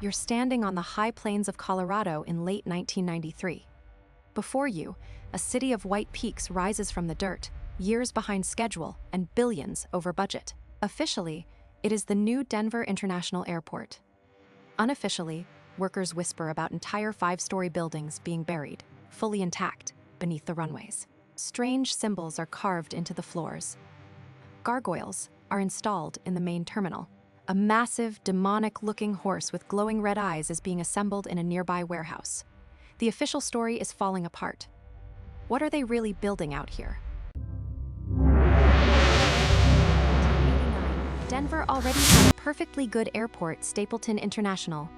you're standing on the high plains of Colorado in late 1993. Before you, a city of white peaks rises from the dirt, years behind schedule and billions over budget. Officially, it is the new Denver International Airport. Unofficially, workers whisper about entire 5-story buildings being buried, fully intact, beneath the runways. Strange symbols are carved into the floors. Gargoyles are installed in the main terminal. A massive, demonic-looking horse with glowing red eyes is being assembled in a nearby warehouse. The official story is falling apart. What are they really building out here? Denver already had a perfectly good airport, Stapleton International,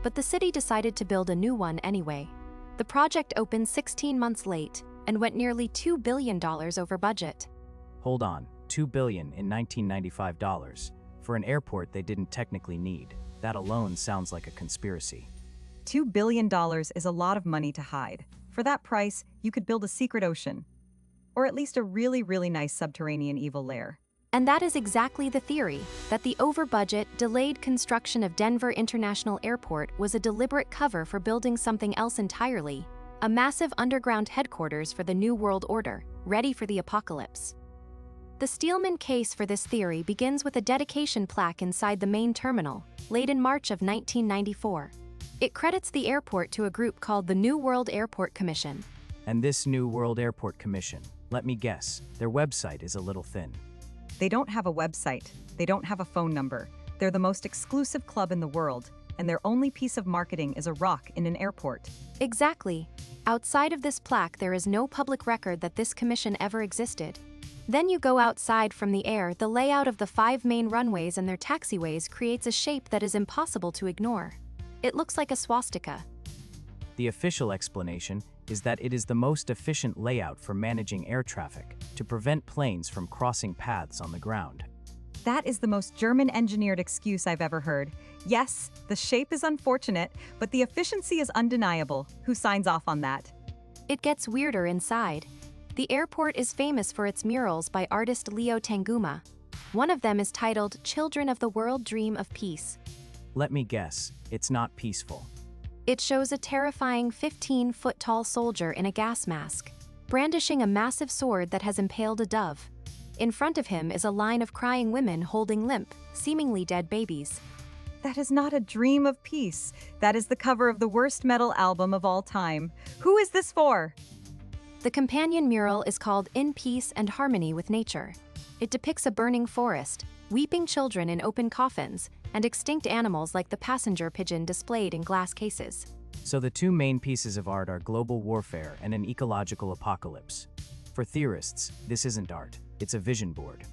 but the city decided to build a new one anyway. The project opened 16 months late and went nearly $2 billion over budget. Hold on, $2 billion in 1995 dollars. For an airport they didn't technically need. That alone sounds like a conspiracy. $2 billion is a lot of money to hide. For that price, you could build a secret ocean. Or at least a really, really nice subterranean evil lair. And that is exactly the theory, that the over-budget, delayed construction of Denver International Airport was a deliberate cover for building something else entirely, a massive underground headquarters for the New World Order, ready for the apocalypse. The Steelman case for this theory begins with a dedication plaque inside the main terminal, late in March of 1994. It credits the airport to a group called the New World Airport Commission. And this New World Airport Commission, let me guess, their website is a little thin. They don't have a website, they don't have a phone number. They're the most exclusive club in the world, and their only piece of marketing is a rock in an airport. Exactly. Outside of this plaque, there is no public record that this commission ever existed. Then you go outside from the air, the layout of the 5 main runways and their taxiways creates a shape that is impossible to ignore. It looks like a swastika. The official explanation is that it is the most efficient layout for managing air traffic to prevent planes from crossing paths on the ground. That is the most German-engineered excuse I've ever heard. Yes, the shape is unfortunate, but the efficiency is undeniable. Who signs off on that? It gets weirder inside. The airport is famous for its murals by artist Leo Tanguma. One of them is titled "Children of the World Dream of Peace." Let me guess, it's not peaceful. It shows a terrifying 15-foot-tall soldier in a gas mask, brandishing a massive sword that has impaled a dove. In front of him is a line of crying women holding limp, seemingly dead babies. That is not a dream of peace. That is the cover of the worst metal album of all time. Who is this for? The companion mural is called "In Peace and Harmony with Nature." It depicts a burning forest, weeping children in open coffins, and extinct animals like the passenger pigeon displayed in glass cases. So the two main pieces of art are global warfare and an ecological apocalypse. For theorists, this isn't art, it's a vision board.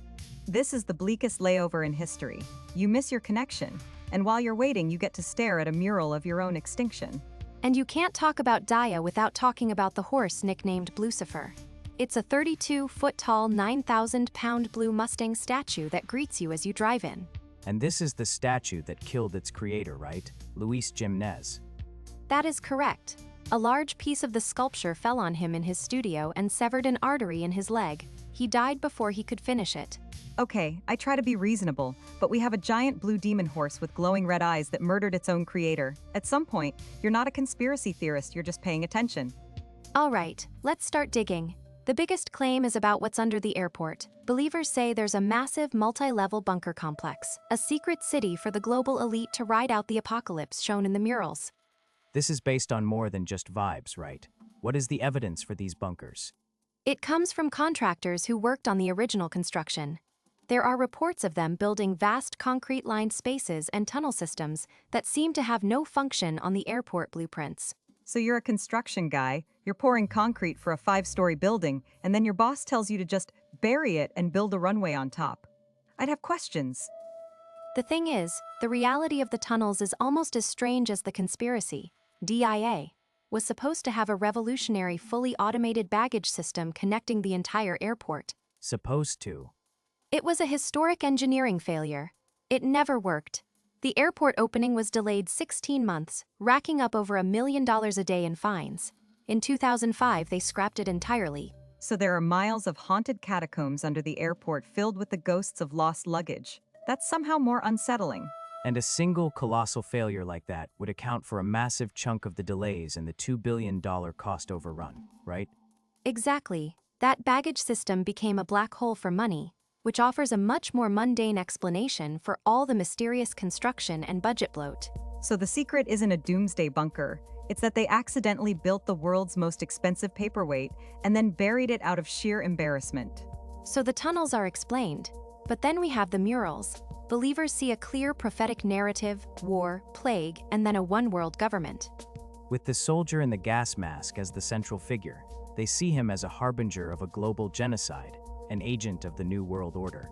This is the bleakest layover in history. You miss your connection, and while you're waiting, you get to stare at a mural of your own extinction. And you can't talk about Daya without talking about the horse nicknamed Blucifer. It's a 32-foot-tall, 9,000-pound blue Mustang statue that greets you as you drive in. And this is the statue that killed its creator, right? Luis Jimenez. That is correct. A large piece of the sculpture fell on him in his studio and severed an artery in his leg. He died before he could finish it. Okay, I try to be reasonable, but we have a giant blue demon horse with glowing red eyes that murdered its own creator. At some point, you're not a conspiracy theorist, you're just paying attention. All right, let's start digging. The biggest claim is about what's under the airport. Believers say there's a massive multi-level bunker complex, a secret city for the global elite to ride out the apocalypse shown in the murals. This is based on more than just vibes, right? What is the evidence for these bunkers? It comes from contractors who worked on the original construction. There are reports of them building vast concrete-lined spaces and tunnel systems that seem to have no function on the airport blueprints. So you're a construction guy, you're pouring concrete for a 5-story building, and then your boss tells you to just bury it and build a runway on top. I'd have questions. The thing is, the reality of the tunnels is almost as strange as the conspiracy. DIA was supposed to have a revolutionary fully automated baggage system connecting the entire airport. Supposed to. It was a historic engineering failure. It never worked. The airport opening was delayed 16 months, racking up over $1 million a day in fines. In 2005, they scrapped it entirely. So there are miles of haunted catacombs under the airport filled with the ghosts of lost luggage. That's somehow more unsettling. And a single colossal failure like that would account for a massive chunk of the delays and the $2 billion cost overrun, right? Exactly. That baggage system became a black hole for money, which offers a much more mundane explanation for all the mysterious construction and budget bloat. So the secret isn't a doomsday bunker. It's that they accidentally built the world's most expensive paperweight and then buried it out of sheer embarrassment. So the tunnels are explained. But then we have the murals. Believers see a clear prophetic narrative, war, plague, and then a one-world government. With the soldier in the gas mask as the central figure, they see him as a harbinger of a global genocide, an agent of the New World Order.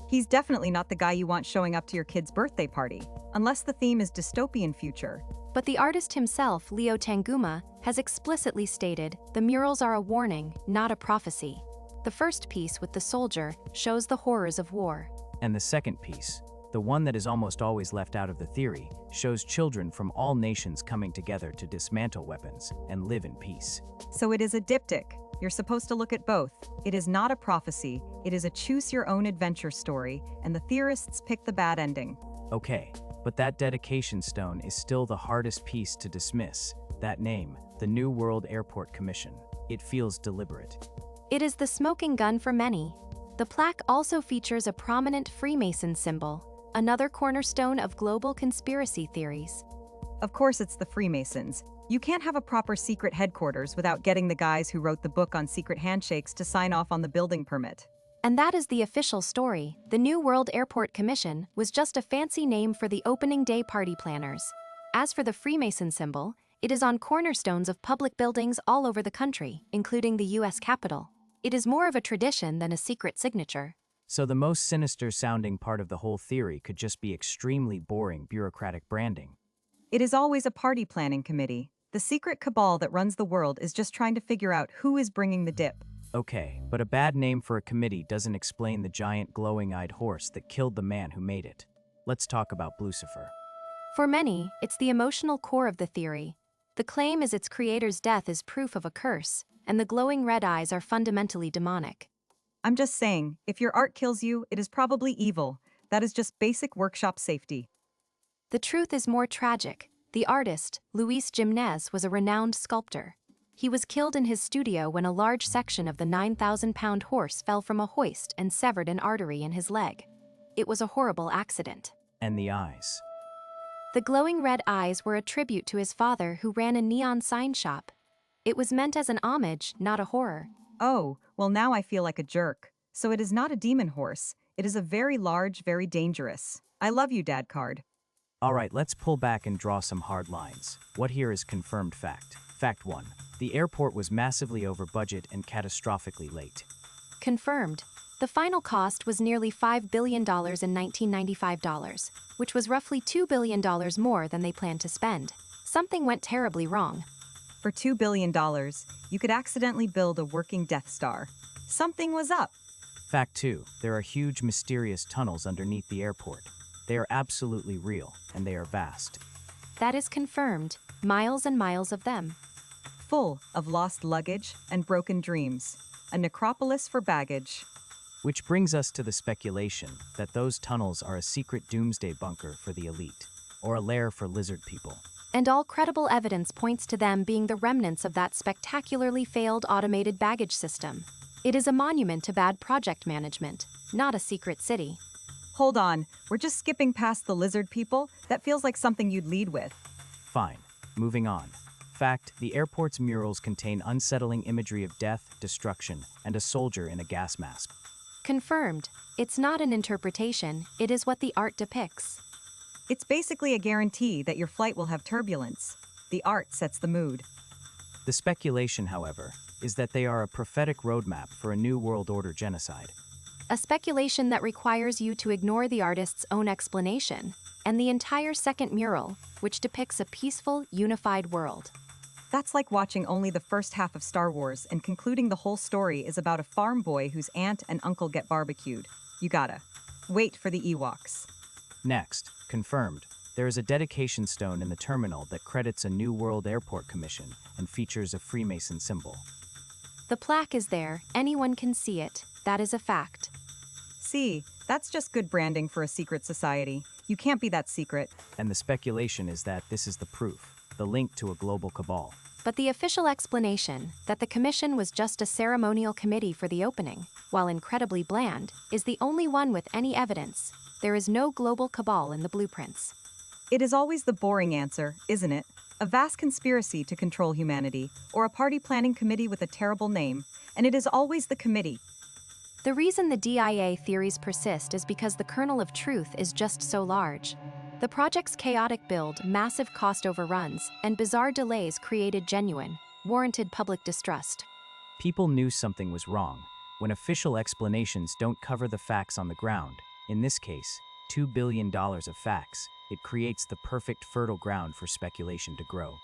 He's definitely not the guy you want showing up to your kid's birthday party, unless the theme is dystopian future. But the artist himself, Leo Tanguma, has explicitly stated the murals are a warning, not a prophecy. The first piece with the soldier shows the horrors of war. And the second piece, the one that is almost always left out of the theory, shows children from all nations coming together to dismantle weapons and live in peace. So it is a diptych. You're supposed to look at both. It is not a prophecy, it is a choose-your-own-adventure story, and the theorists pick the bad ending. Okay, but that dedication stone is still the hardest piece to dismiss. That name, the New World Airport Commission. It feels deliberate. It is the smoking gun for many. The plaque also features a prominent Freemason symbol, another cornerstone of global conspiracy theories. Of course it's the Freemasons. You can't have a proper secret headquarters without getting the guys who wrote the book on secret handshakes to sign off on the building permit. And that is the official story. The New World Airport Commission was just a fancy name for the opening day party planners. As for the Freemason symbol, it is on cornerstones of public buildings all over the country, including the US Capitol. It is more of a tradition than a secret signature. So the most sinister sounding part of the whole theory could just be extremely boring bureaucratic branding. It is always a party planning committee. The secret cabal that runs the world is just trying to figure out who is bringing the dip. Okay, but a bad name for a committee doesn't explain the giant glowing-eyed horse that killed the man who made it. Let's talk about Blucifer. For many, it's the emotional core of the theory. The claim is its creator's death is proof of a curse, and the glowing red eyes are fundamentally demonic. I'm just saying, if your art kills you, it is probably evil. That is just basic workshop safety. The truth is more tragic. The artist, Luis Jimenez, was a renowned sculptor. He was killed in his studio when a large section of the 9,000-pound horse fell from a hoist and severed an artery in his leg. It was a horrible accident. And the eyes. The glowing red eyes were a tribute to his father, who ran a neon sign shop. It was meant as an homage, not a horror. Oh, well now I feel like a jerk. So it is not a demon horse. It is a very large, very dangerous. I love you, Dad card. Alright, let's pull back and draw some hard lines. What here is confirmed fact? Fact 1. The airport was massively over budget and catastrophically late. Confirmed. The final cost was nearly $5 billion in 1995 dollars, which was roughly $2 billion more than they planned to spend. Something went terribly wrong. For $2 billion, you could accidentally build a working Death Star. Something was up. Fact 2. There are huge mysterious tunnels underneath the airport. They are absolutely real, and they are vast. That is confirmed. Miles and miles of them. Full of lost luggage and broken dreams. A necropolis for baggage. Which brings us to the speculation that those tunnels are a secret doomsday bunker for the elite, or a lair for lizard people. And all credible evidence points to them being the remnants of that spectacularly failed automated baggage system. It is a monument to bad project management, not a secret city. Hold on, we're just skipping past the lizard people? That feels like something you'd lead with. Fine. Moving on. Fact, the airport's murals contain unsettling imagery of death, destruction, and a soldier in a gas mask. Confirmed. It's not an interpretation, it is what the art depicts. It's basically a guarantee that your flight will have turbulence. The art sets the mood. The speculation, however, is that they are a prophetic roadmap for a New World Order genocide. A speculation that requires you to ignore the artist's own explanation, and the entire second mural, which depicts a peaceful, unified world. That's like watching only the first half of Star Wars and concluding the whole story is about a farm boy whose aunt and uncle get barbecued. You gotta wait for the Ewoks. Next, confirmed, there is a dedication stone in the terminal that credits a New World Airport Commission and features a Freemason symbol. The plaque is there, anyone can see it, that is a fact. See, that's just good branding for a secret society. You can't be that secret. And the speculation is that this is the proof, the link to a global cabal. But the official explanation, that the commission was just a ceremonial committee for the opening, while incredibly bland, is the only one with any evidence. There is no global cabal in the blueprints. It is always the boring answer, isn't it? A vast conspiracy to control humanity, or a party planning committee with a terrible name, and it is always the committee. The reason the DIA theories persist is because the kernel of truth is just so large. The project's chaotic build, massive cost overruns, and bizarre delays created genuine, warranted public distrust. People knew something was wrong when official explanations don't cover the facts on the ground. In this case, $2 billion of facts. It creates the perfect fertile ground for speculation to grow.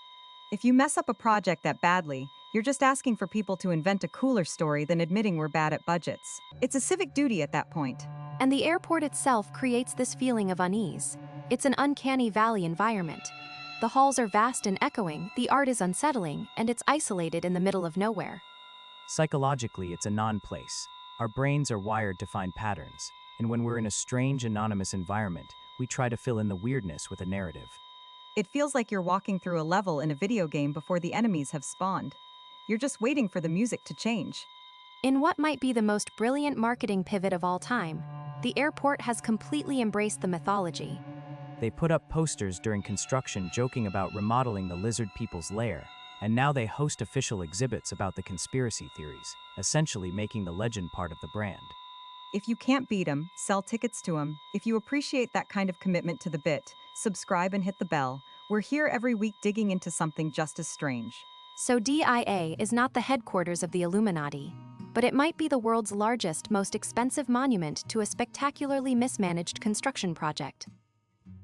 If you mess up a project that badly, you're just asking for people to invent a cooler story than admitting we're bad at budgets. It's a civic duty at that point. And the airport itself creates this feeling of unease. It's an uncanny valley environment. The halls are vast and echoing, the art is unsettling, and it's isolated in the middle of nowhere. Psychologically, it's a non-place. Our brains are wired to find patterns, and when we're in a strange, anonymous environment, we try to fill in the weirdness with a narrative. It feels like you're walking through a level in a video game before the enemies have spawned. You're just waiting for the music to change. In what might be the most brilliant marketing pivot of all time, the airport has completely embraced the mythology. They put up posters during construction joking about remodeling the lizard people's lair, and now they host official exhibits about the conspiracy theories, essentially making the legend part of the brand. If you can't beat 'em, sell tickets to 'em. If you appreciate that kind of commitment to the bit, subscribe and hit the bell. We're here every week digging into something just as strange. So DIA is not the headquarters of the Illuminati, but it might be the world's largest, most expensive monument to a spectacularly mismanaged construction project.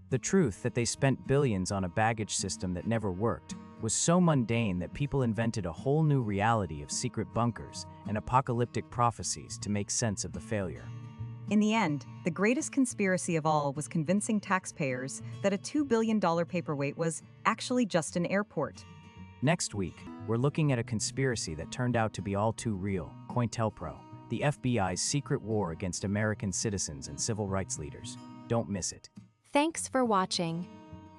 The truth that they spent billions on a baggage system that never worked was so mundane that people invented a whole new reality of secret bunkers and apocalyptic prophecies to make sense of the failure. In the end, the greatest conspiracy of all was convincing taxpayers that a $2 billion paperweight was actually just an airport. Next week, we're looking at a conspiracy that turned out to be all too real: COINTELPRO, the FBI's secret war against American citizens and civil rights leaders. Don't miss it. Thanks for watching.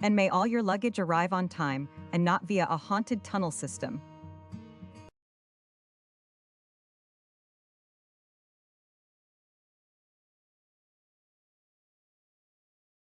And may all your luggage arrive on time and not via a haunted tunnel system.